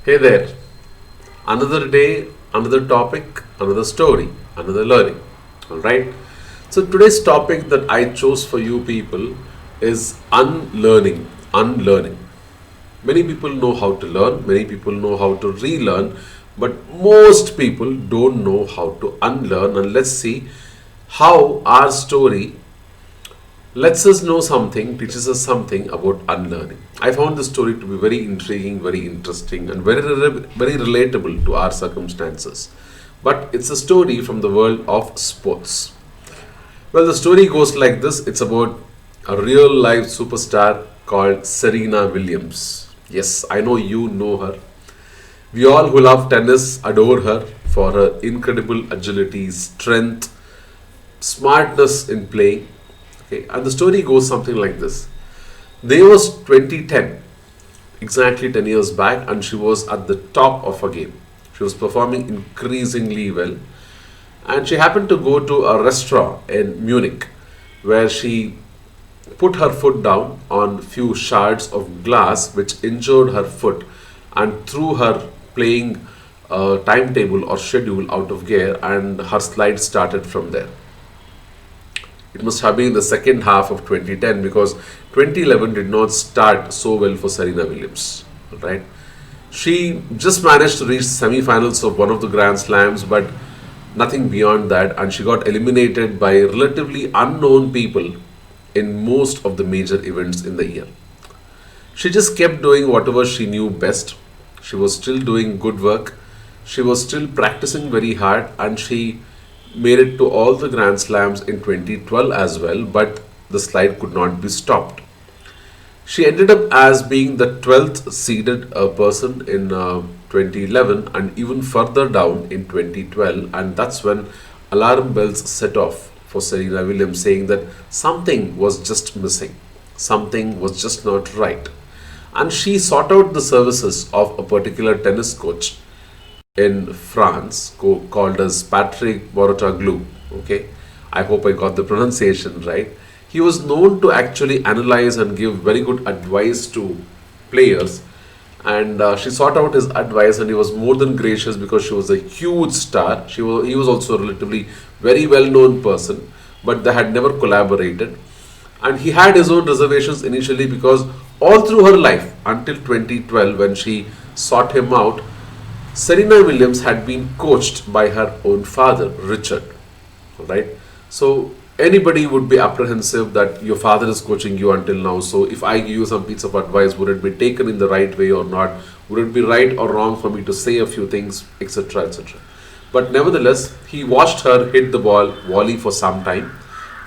Hey there, another day, another topic, another story, another learning. Alright, so today's topic that I chose for you people is unlearning. Unlearning. Many people know how to learn, many people know how to relearn, but most people don't know how to unlearn. And let's see how our story lets us know something, teaches us something about unlearning. I found this story to be very intriguing, very interesting, and very relatable to our circumstances. But it's a story from the world of sports. Well, the story goes like this. It's about a real life superstar called Serena Williams. Yes, I know you know her. We all who love tennis adore her for her incredible agility, strength, smartness in playing. Okay, and the story goes something like this. There was 2010, exactly 10 years back, and she was at the top of her game. She was performing increasingly well, and she happened to go to a restaurant in Munich where she put her foot down on few shards of glass which injured her foot and threw her playing timetable or schedule out of gear, and her slide started from there. It must have been the second half of 2010 because 2011 did not start so well for Serena Williams. Right? She just managed to reach semi-finals of one of the Grand Slams, but nothing beyond that, and she got eliminated by relatively unknown people in most of the major events in the year. She just kept doing whatever she knew best. She was still doing good work. She was still practicing very hard, and she made it to all the Grand Slams in 2012 as well, but the slide could not be stopped. She ended up as being the 12th seeded person in 2011 and even further down in 2012, and that's when alarm bells set off for Serena Williams, saying that something was just missing, something was just not right. And she sought out the services of a particular tennis coach in France called as Patrick Borotoglu. Okay, I hope I got the pronunciation right. He was known to actually analyze and give very good advice to players, and she sought out his advice, and he was more than gracious because she was a huge star. He was also a relatively very well known person, but they had never collaborated. And he had his own reservations initially because all through her life until 2012, when she sought him out, Serena Williams had been coached by her own father, Richard. Right? So anybody would be apprehensive that your father is coaching you until now. So if I give you some piece of advice, would it be taken in the right way or not? Would it be right or wrong for me to say a few things, etc., etc. But nevertheless, he watched her hit the ball volley for some time,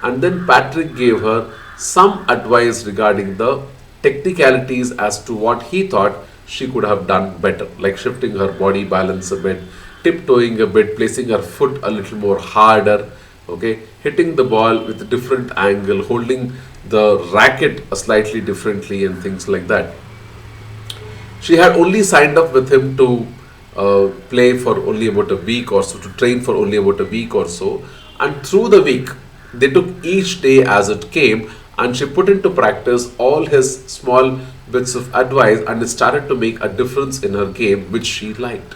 and then Patrick gave her some advice regarding the technicalities as to what he thought she could have done better, like shifting her body balance a bit, tiptoeing a bit, placing her foot a little more harder, okay, hitting the ball with a different angle, holding the racket slightly differently, and things like that. She had only signed up with him to play for only about a week or so, to train for only about a week or so. And through the week, they took each day as it came, and she put into practice all his small bits of advice, and it started to make a difference in her game, which she liked.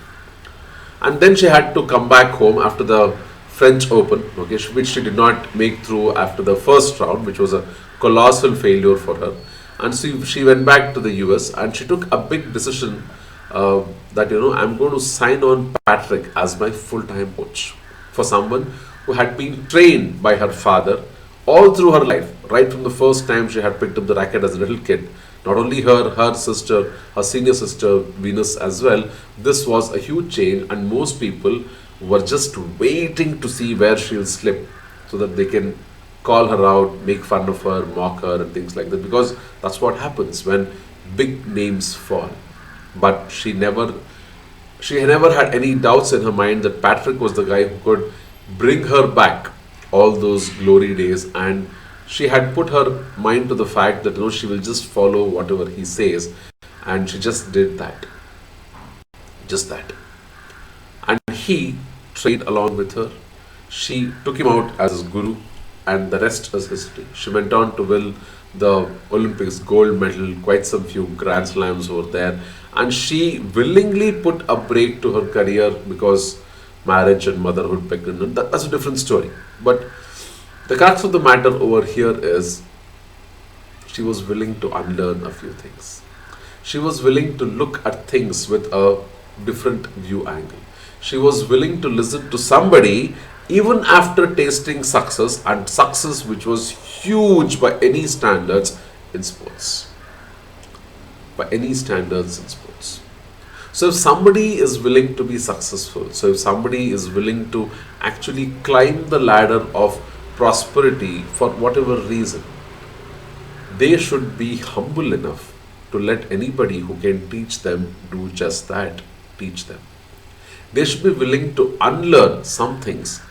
And then she had to come back home after the French Open, okay, which she did not make through after the first round, which was a colossal failure for her. And so she went back to the US, and she took a big decision that, I'm going to sign on Patrick as my full time coach, for someone who had been trained by her father all through her life, right from the first time she had picked up the racket as a little kid. Not only her, her sister, her senior sister Venus as well. This was a huge change, and most people were just waiting to see where she'll slip so that they can call her out, make fun of her, mock her, and things like that. Because that's what happens when big names fall. But she never had any doubts in her mind that Patrick was the guy who could bring her back all those glory days, and she had put her mind to the fact that she will just follow whatever he says, and she just did that, just that. And he trained along with her. She took him out as his guru, and the rest is history. She went on to win the Olympics, gold medal, quite some few Grand Slams over there. And she willingly put a break to her career because marriage and motherhood, pregnant. That's a different story. But the crux of the matter over here is she was willing to unlearn a few things. She was willing to look at things with a different view angle. She was willing to listen to somebody even after tasting success, and success which was huge by any standards in sports. By any standards in sports. So if somebody is willing to be successful, so if somebody is willing to actually climb the ladder of prosperity for whatever reason, they should be humble enough to let anybody who can teach them do just that, teach them. They should be willing to unlearn some things.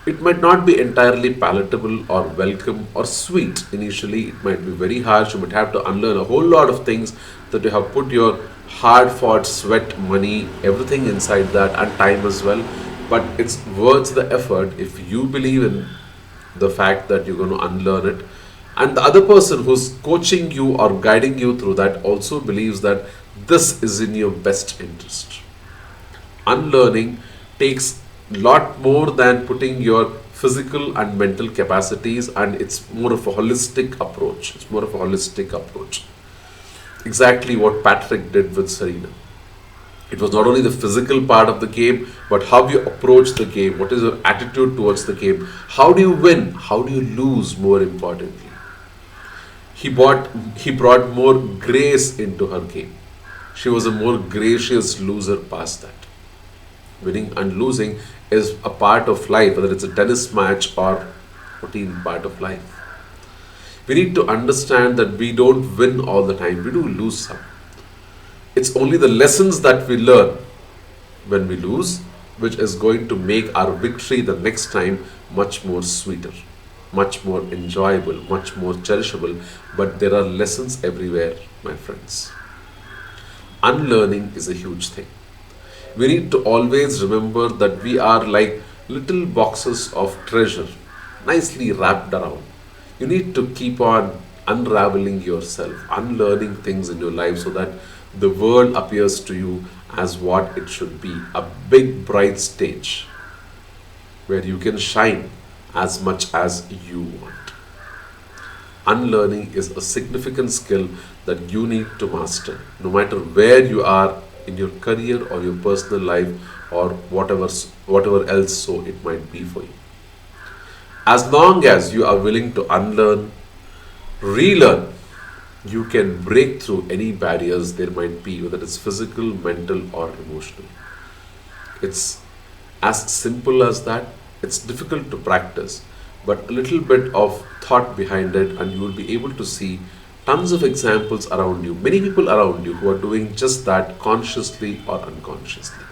It might not be entirely palatable or welcome or sweet. Initially, it might be very harsh. You might have to unlearn a whole lot of things that you have put your hard fought sweat, money, everything inside that, and time as well. But it's worth the effort if you believe in the fact that you're going to unlearn it. And the other person who's coaching you or guiding you through that also believes that this is in your best interest. Unlearning takes a lot more than putting your physical and mental capacities, and it's more of a holistic approach. It's more of a holistic approach. Exactly what Patrick did with Serena. It was not only the physical part of the game, but how you approach the game. What is your attitude towards the game? How do you win? How do you lose, more importantly? He brought more grace into her game. She was a more gracious loser past that. Winning and losing is a part of life, whether it's a tennis match or routine part of life. We need to understand that we don't win all the time, we do lose some. It's only the lessons that we learn when we lose which is going to make our victory the next time much more sweeter, much more enjoyable, much more cherishable. But there are lessons everywhere, my friends. Unlearning is a huge thing. We need to always remember that we are like little boxes of treasure, nicely wrapped around. You need to keep on unraveling yourself, unlearning things in your life so that the world appears to you as what it should be, a big bright stage where you can shine as much as you want. Unlearning is a significant skill that you need to master, no matter where you are in your career or your personal life or whatever else so it might be for you. As long as you are willing to unlearn, relearn, you can break through any barriers there might be, whether it's physical, mental, or emotional. It's as simple as that. It's difficult to practice, but a little bit of thought behind it, and you will be able to see tons of examples around you, many people around you who are doing just that consciously or unconsciously.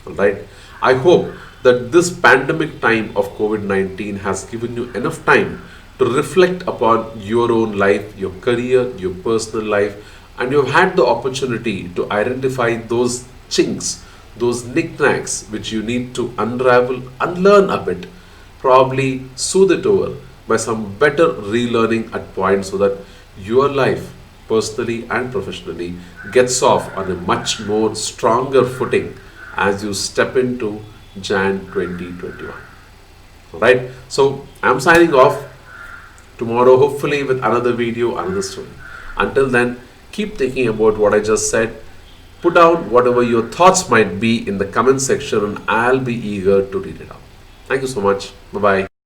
Alright? I hope that this pandemic time of COVID-19 has given you enough time to reflect upon your own life, your career, your personal life, and you've had the opportunity to identify those chinks, those knickknacks which you need to unravel, unlearn a bit, probably soothe it over by some better relearning at points so that your life, personally and professionally, gets off on a much more stronger footing as you step into Jan 2021. Alright, so I'm signing off. Tomorrow, hopefully, with another video, another story. Until then, keep thinking about what I just said. Put down whatever your thoughts might be in the comment section, and I'll be eager to read it out. Thank you so much. Bye bye.